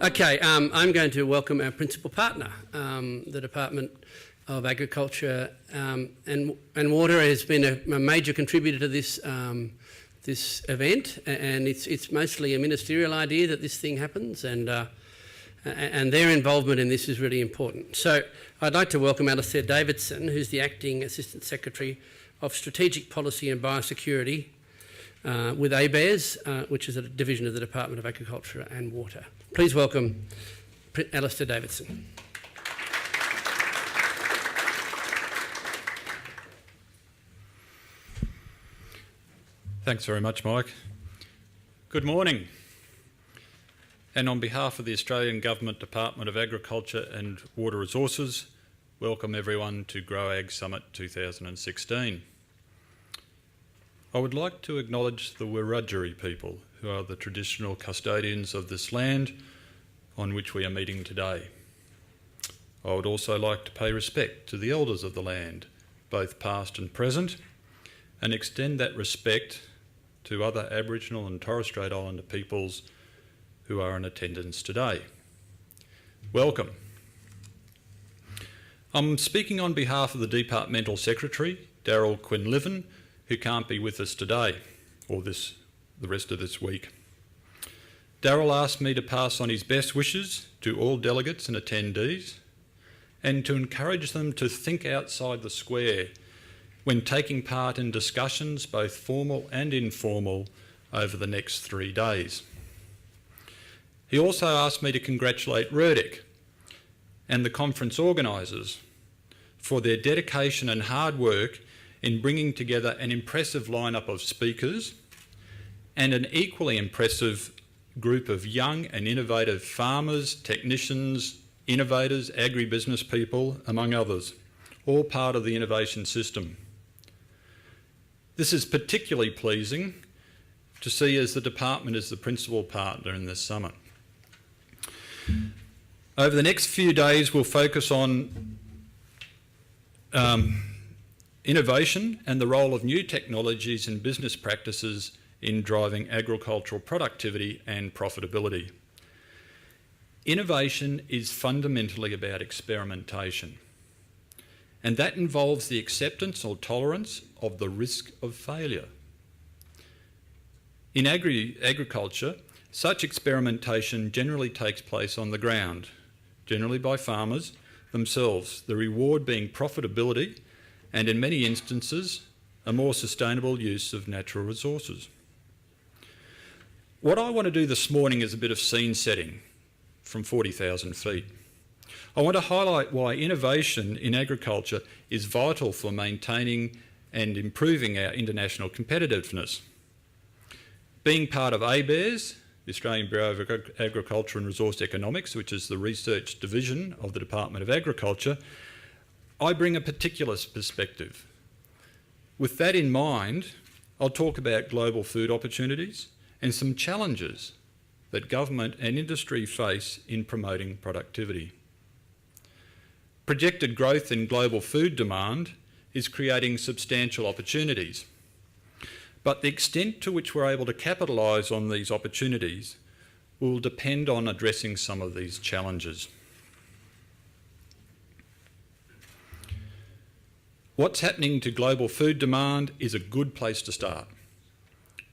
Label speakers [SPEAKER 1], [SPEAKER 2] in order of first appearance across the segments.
[SPEAKER 1] Okay, I'm going to welcome our principal partner. The Department of Agriculture and Water has been a major contributor to this this event, and it's mostly a ministerial idea that this thing happens, and their involvement in this is really important. So I'd like to welcome Alistair Davidson, who's the Acting Assistant Secretary of Strategic Policy and Biosecurity with ABARES, which is a division of the Department of Agriculture and Water. Please welcome Alistair Davidson.
[SPEAKER 2] Thanks very much, Mike. Good morning. And on behalf of the Australian Government Department of Agriculture and Water Resources, welcome everyone to GrowAg Summit 2016. I would like to acknowledge the Wiradjuri people, who are the traditional custodians of this land on which we are meeting today. I would also like to pay respect to the elders of the land, both past and present, and extend that respect to other Aboriginal and Torres Strait Islander peoples who are in attendance today. Welcome. I'm speaking on behalf of the Departmental Secretary, Daryl Quinlivan, who can't be with us today, or the rest of this week. Daryl asked me to pass on his best wishes to all delegates and attendees, and to encourage them to think outside the square when taking part in discussions, both formal and informal, over the next 3 days. He also asked me to congratulate RERDC and the conference organisers for their dedication and hard work in bringing together an impressive lineup of speakers and an equally impressive group of young and innovative farmers, technicians, innovators, agribusiness people, among others, all part of the innovation system. This is particularly pleasing to see as the department is the principal partner in this summit. Over the next few days, we'll focus on innovation and the role of new technologies and business practices in driving agricultural productivity and profitability. Innovation is fundamentally about experimentation, and that involves the acceptance or tolerance of the risk of failure. In agriculture, such experimentation generally takes place on the ground, generally by farmers themselves, the reward being profitability and, in many instances, a more sustainable use of natural resources. What I want to do this morning is a bit of scene setting from 40,000 feet. I want to highlight why innovation in agriculture is vital for maintaining and improving our international competitiveness. Being part of ABARES, the Australian Bureau of Agriculture and Resource Economics, which is the research division of the Department of Agriculture, I bring a particular perspective. With that in mind, I'll talk about global food opportunities and some challenges that government and industry face in promoting productivity. Projected growth in global food demand is creating substantial opportunities, but the extent to which we're able to capitalise on these opportunities will depend on addressing some of these challenges. What's happening to global food demand is a good place to start.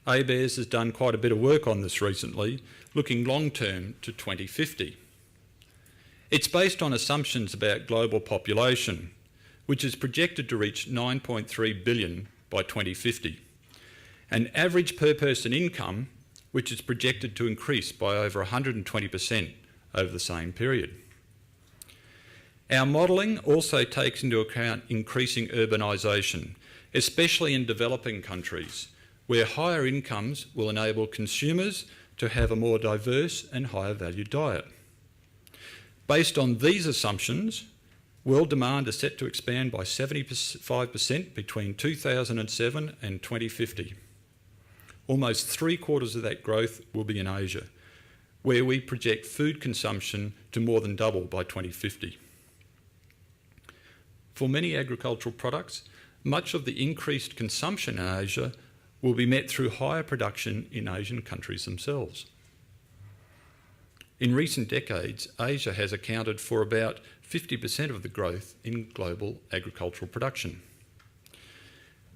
[SPEAKER 2] ABARES has done quite a bit of work on this recently, looking long-term to 2050. It's based on assumptions about global population, which is projected to reach 9.3 billion by 2050, and average per person income, which is projected to increase by over 120% over the same period. Our modelling also takes into account increasing urbanisation, especially in developing countries, where higher incomes will enable consumers to have a more diverse and higher valued diet. Based on these assumptions, world demand is set to expand by 75% between 2007 and 2050. Almost 3/4 of that growth will be in Asia, where we project food consumption to more than double by 2050. For many agricultural products, much of the increased consumption in Asia will be met through higher production in Asian countries themselves. In recent decades, Asia has accounted for about 50% of the growth in global agricultural production.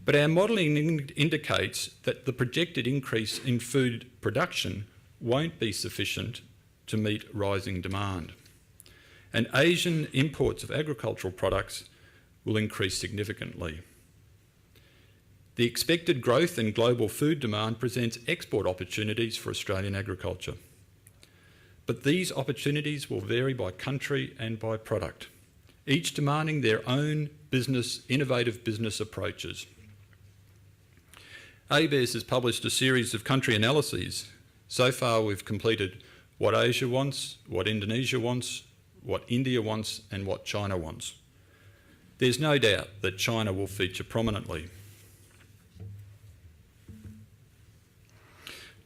[SPEAKER 2] But our modelling indicates that the projected increase in food production won't be sufficient to meet rising demand. And Asian imports of agricultural products will increase significantly. The expected growth in global food demand presents export opportunities for Australian agriculture. But these opportunities will vary by country and by product, each demanding their own innovative business approaches. ABARES has published a series of country analyses. So far we've completed what Asia wants, what Indonesia wants, what India wants and what China wants. There's no doubt that China will feature prominently.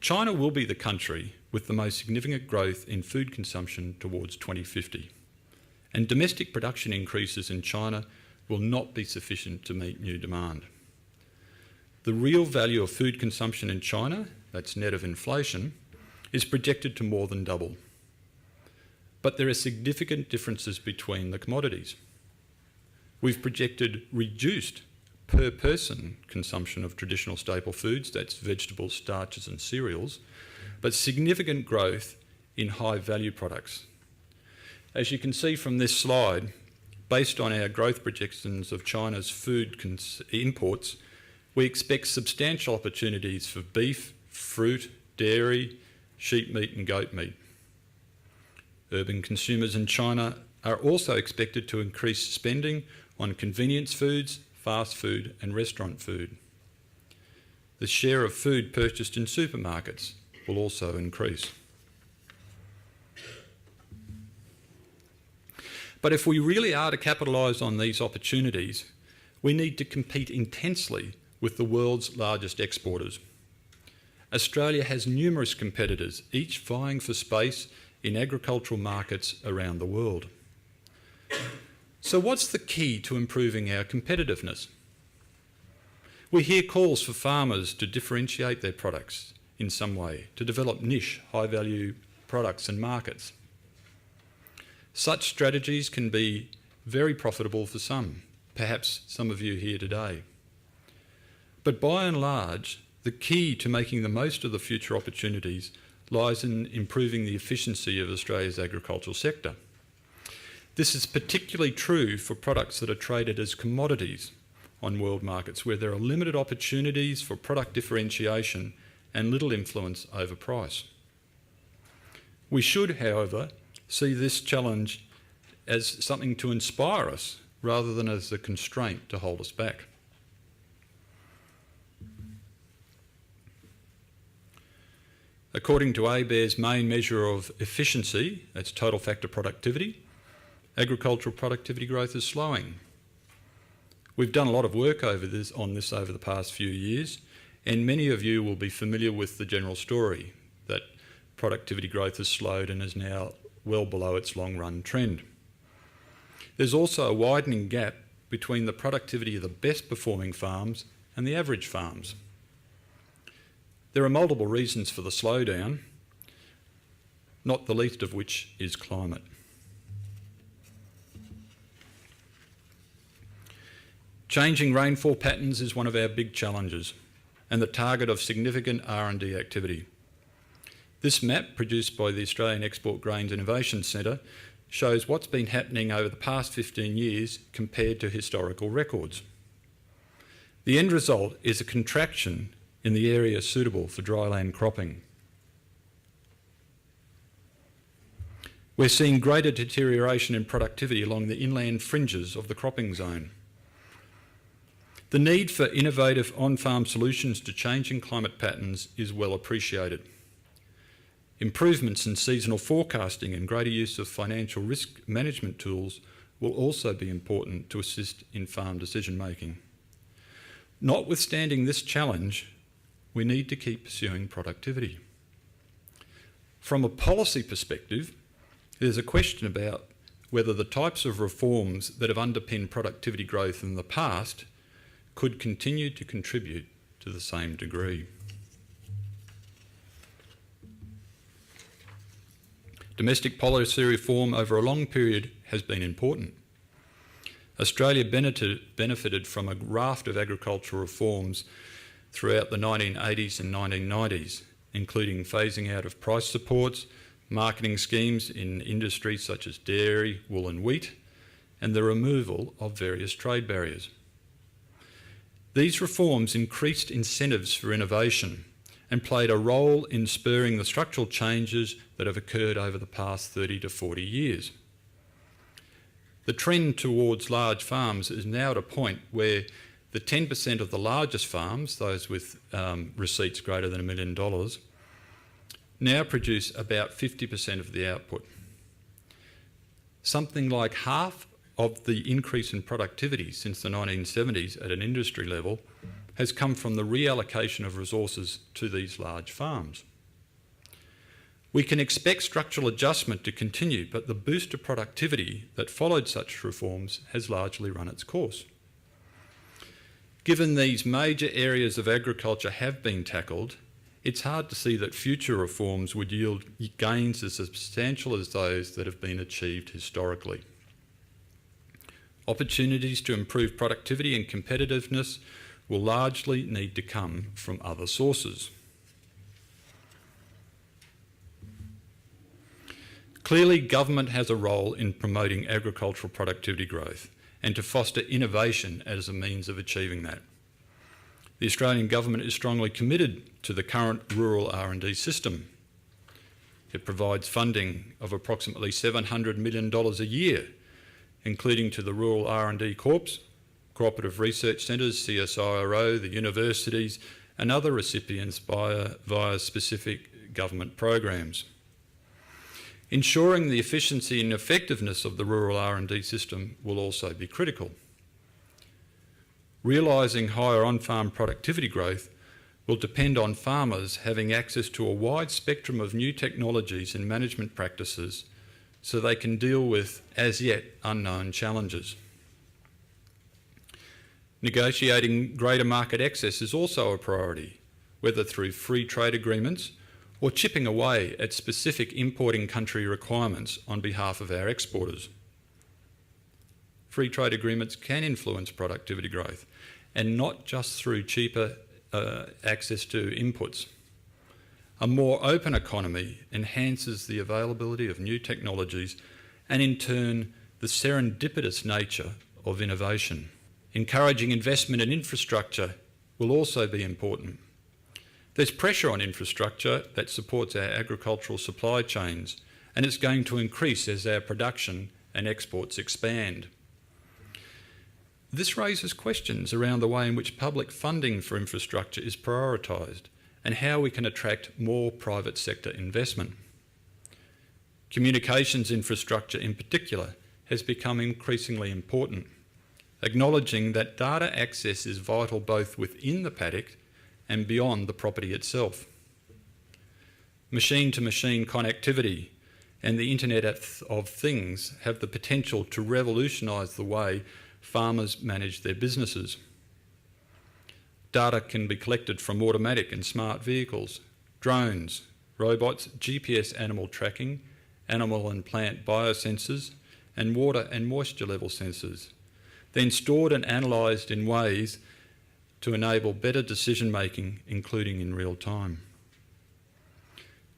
[SPEAKER 2] China will be the country with the most significant growth in food consumption towards 2050, and domestic production increases in China will not be sufficient to meet new demand. The real value of food consumption in China, that's net of inflation, is projected to more than double. But there are significant differences between the commodities. We've projected reduced per person consumption of traditional staple foods, that's vegetables, starches and cereals, but significant growth in high value products. As you can see from this slide, based on our growth projections of China's food imports, we expect substantial opportunities for beef, fruit, dairy, sheep meat and goat meat. Urban consumers in China are also expected to increase spending on convenience foods, fast food and restaurant food. The share of food purchased in supermarkets will also increase. But if we really are to capitalise on these opportunities, we need to compete intensely with the world's largest exporters. Australia has numerous competitors, each vying for space in agricultural markets around the world. So what's the key to improving our competitiveness? We hear calls for farmers to differentiate their products in some way, to develop niche, high-value products and markets. Such strategies can be very profitable for some, perhaps some of you here today. But by and large, the key to making the most of the future opportunities lies in improving the efficiency of Australia's agricultural sector. This is particularly true for products that are traded as commodities on world markets, where there are limited opportunities for product differentiation and little influence over price. We should, however, see this challenge as something to inspire us rather than as a constraint to hold us back. According to ABARES' main measure of efficiency, that's total factor productivity, agricultural productivity growth is slowing. We've done a lot of work on this over the past few years, and many of you will be familiar with the general story that productivity growth has slowed and is now well below its long-run trend. There's also a widening gap between the productivity of the best performing farms and the average farms. There are multiple reasons for the slowdown, not the least of which is climate. Changing rainfall patterns is one of our big challenges and the target of significant R&D activity. This map, produced by the Australian Export Grains Innovation Centre, shows what's been happening over the past 15 years compared to historical records. The end result is a contraction in the area suitable for dryland cropping. We're seeing greater deterioration in productivity along the inland fringes of the cropping zone. The need for innovative on-farm solutions to changing climate patterns is well appreciated. Improvements in seasonal forecasting and greater use of financial risk management tools will also be important to assist in farm decision making. Notwithstanding this challenge, we need to keep pursuing productivity. From a policy perspective, there's a question about whether the types of reforms that have underpinned productivity growth in the past could continue to contribute to the same degree. Domestic policy reform over a long period has been important. Australia benefited from a raft of agricultural reforms throughout the 1980s and 1990s, including phasing out of price supports, marketing schemes in industries such as dairy, wool and wheat, and the removal of various trade barriers. These reforms increased incentives for innovation and played a role in spurring the structural changes that have occurred over the past 30 to 40 years. The trend towards large farms is now at a point where the 10% of the largest farms, those with receipts greater than $1 million, now produce about 50% of the output. Something like half of the increase in productivity since the 1970s at an industry level has come from the reallocation of resources to these large farms. We can expect structural adjustment to continue, but the boost of productivity that followed such reforms has largely run its course. Given these major areas of agriculture have been tackled, it's hard to see that future reforms would yield gains as substantial as those that have been achieved historically. Opportunities to improve productivity and competitiveness will largely need to come from other sources. Clearly, government has a role in promoting agricultural productivity growth and to foster innovation as a means of achieving that. The Australian government is strongly committed to the current rural R&D system. It provides funding of approximately $700 million a year, including to the Rural R&D Corps, Cooperative Research Centres, CSIRO, the universities and other recipients via specific government programs. Ensuring the efficiency and effectiveness of the rural R&D system will also be critical. Realising higher on-farm productivity growth will depend on farmers having access to a wide spectrum of new technologies and management practices so they can deal with as yet unknown challenges. Negotiating greater market access is also a priority, whether through free trade agreements or chipping away at specific importing country requirements on behalf of our exporters. Free trade agreements can influence productivity growth, and not just through cheaper access to inputs. A more open economy enhances the availability of new technologies and in turn the serendipitous nature of innovation. Encouraging investment in infrastructure will also be important. There's pressure on infrastructure that supports our agricultural supply chains, and it's going to increase as our production and exports expand. This raises questions around the way in which public funding for infrastructure is prioritised and how we can attract more private sector investment. Communications infrastructure in particular has become increasingly important, acknowledging that data access is vital both within the paddock and beyond the property itself. Machine-to-machine connectivity and the Internet of Things have the potential to revolutionise the way farmers manage their businesses. Data can be collected from automatic and smart vehicles, drones, robots, GPS animal tracking, animal and plant biosensors, and water and moisture level sensors, then stored and analysed in ways to enable better decision making, including in real time.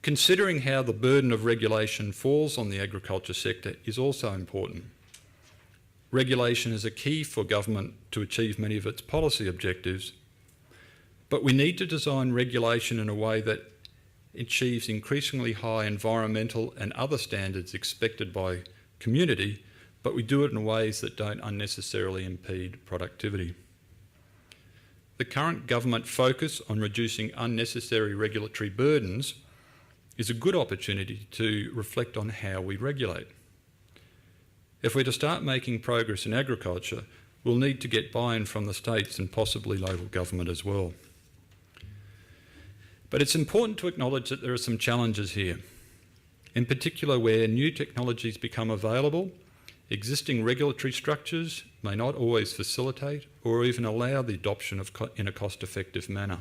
[SPEAKER 2] Considering how the burden of regulation falls on the agriculture sector is also important. Regulation is a key for government to achieve many of its policy objectives, but we need to design regulation in a way that achieves increasingly high environmental and other standards expected by community, but we do it in ways that don't unnecessarily impede productivity. The current government focus on reducing unnecessary regulatory burdens is a good opportunity to reflect on how we regulate. If we're to start making progress in agriculture, we'll need to get buy-in from the states and possibly local government as well. But it's important to acknowledge that there are some challenges here. In particular, where new technologies become available, existing regulatory structures may not always facilitate or even allow the adoption in a cost-effective manner.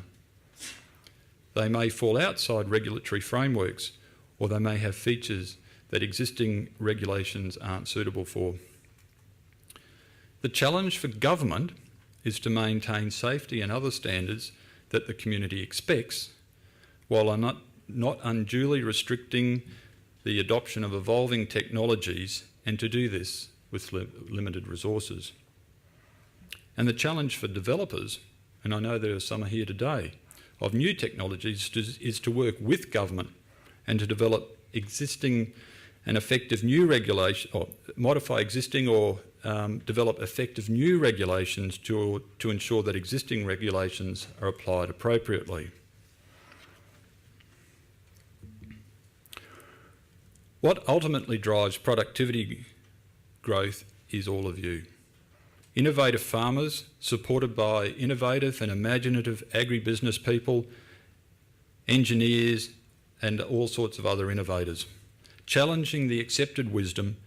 [SPEAKER 2] They may fall outside regulatory frameworks, or they may have features that existing regulations aren't suitable for. The challenge for government is to maintain safety and other standards that the community expects, while not unduly restricting the adoption of evolving technologies, and to do this with limited resources. And the challenge for developers, and I know there are some here today, of new technologies is to work with government and to develop existing and effective new regulation, or modify existing or develop effective new regulations to ensure that existing regulations are applied appropriately. What ultimately drives productivity growth is all of you. Innovative farmers supported by innovative and imaginative agribusiness people, engineers and all sorts of other innovators, challenging the accepted wisdom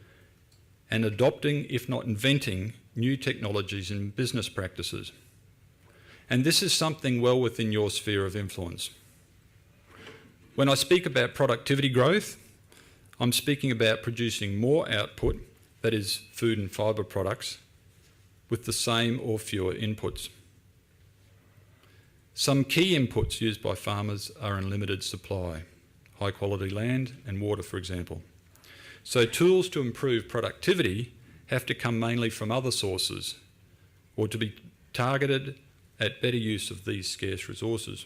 [SPEAKER 2] and adopting, if not inventing, new technologies and business practices. And this is something well within your sphere of influence. When I speak about productivity growth, I'm speaking about producing more output, that is food and fibre products, with the same or fewer inputs. Some key inputs used by farmers are in limited supply, high quality land and water, for example. So tools to improve productivity have to come mainly from other sources, or to be targeted at better use of these scarce resources.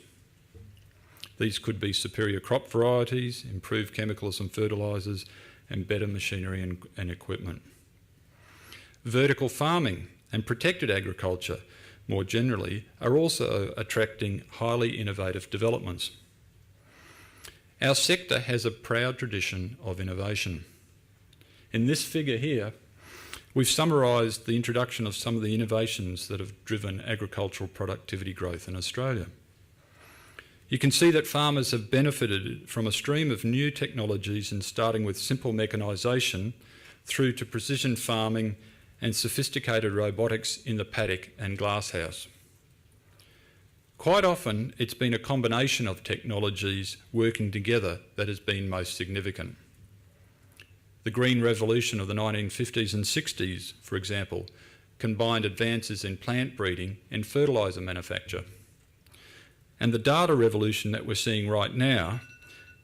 [SPEAKER 2] These could be superior crop varieties, improved chemicals and fertilisers, and better machinery and equipment. Vertical farming and protected agriculture, more generally, are also attracting highly innovative developments. Our sector has a proud tradition of innovation. In this figure here, we've summarised the introduction of some of the innovations that have driven agricultural productivity growth in Australia. You can see that farmers have benefited from a stream of new technologies, and starting with simple mechanisation through to precision farming and sophisticated robotics in the paddock and glasshouse. Quite often, it's been a combination of technologies working together that has been most significant. The green revolution of the 1950s and 60s, for example, combined advances in plant breeding and fertiliser manufacture. And the data revolution that we're seeing right now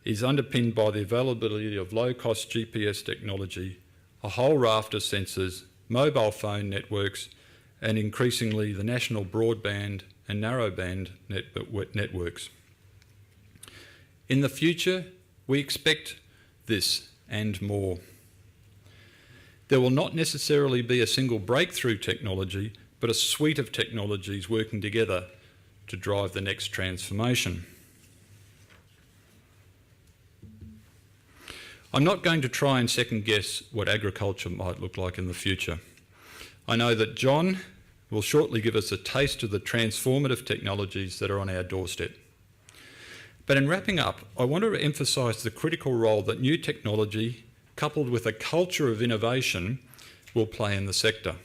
[SPEAKER 2] is underpinned by the availability of low-cost GPS technology, a whole raft of sensors, mobile phone networks, and increasingly the national broadband and narrowband networks. In the future, we expect this and more. There will not necessarily be a single breakthrough technology, but a suite of technologies working together to drive the next transformation. I'm not going to try and second guess what agriculture might look like in the future. I know that John will shortly give us a taste of the transformative technologies that are on our doorstep. But in wrapping up, I want to emphasise the critical role that new technology, coupled with a culture of innovation, will play in the sector.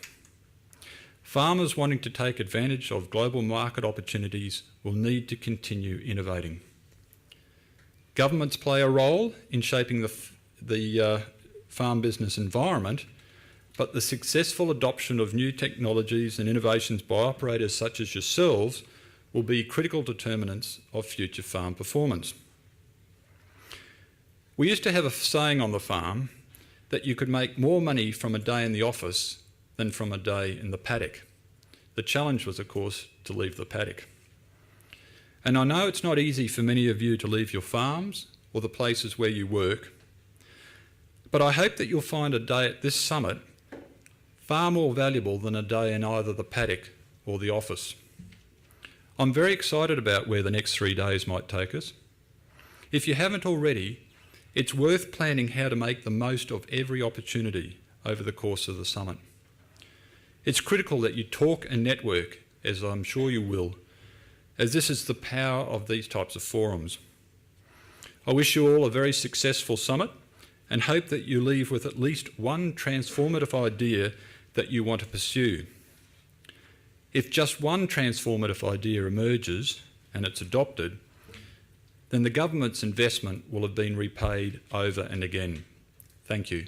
[SPEAKER 2] Farmers wanting to take advantage of global market opportunities will need to continue innovating. Governments play a role in shaping the farm business environment, but the successful adoption of new technologies and innovations by operators such as yourselves will be critical determinants of future farm performance. We used to have a saying on the farm that you could make more money from a day in the office than from a day in the paddock. The challenge was, of course, to leave the paddock. And I know it's not easy for many of you to leave your farms or the places where you work, but I hope that you'll find a day at this summit far more valuable than a day in either the paddock or the office. I'm very excited about where the next 3 days might take us. If you haven't already, it's worth planning how to make the most of every opportunity over the course of the summit. It's critical that you talk and network, as I'm sure you will, as this is the power of these types of forums. I wish you all a very successful summit and hope that you leave with at least one transformative idea that you want to pursue. If just one transformative idea emerges and it's adopted, then the government's investment will have been repaid over and again. Thank you.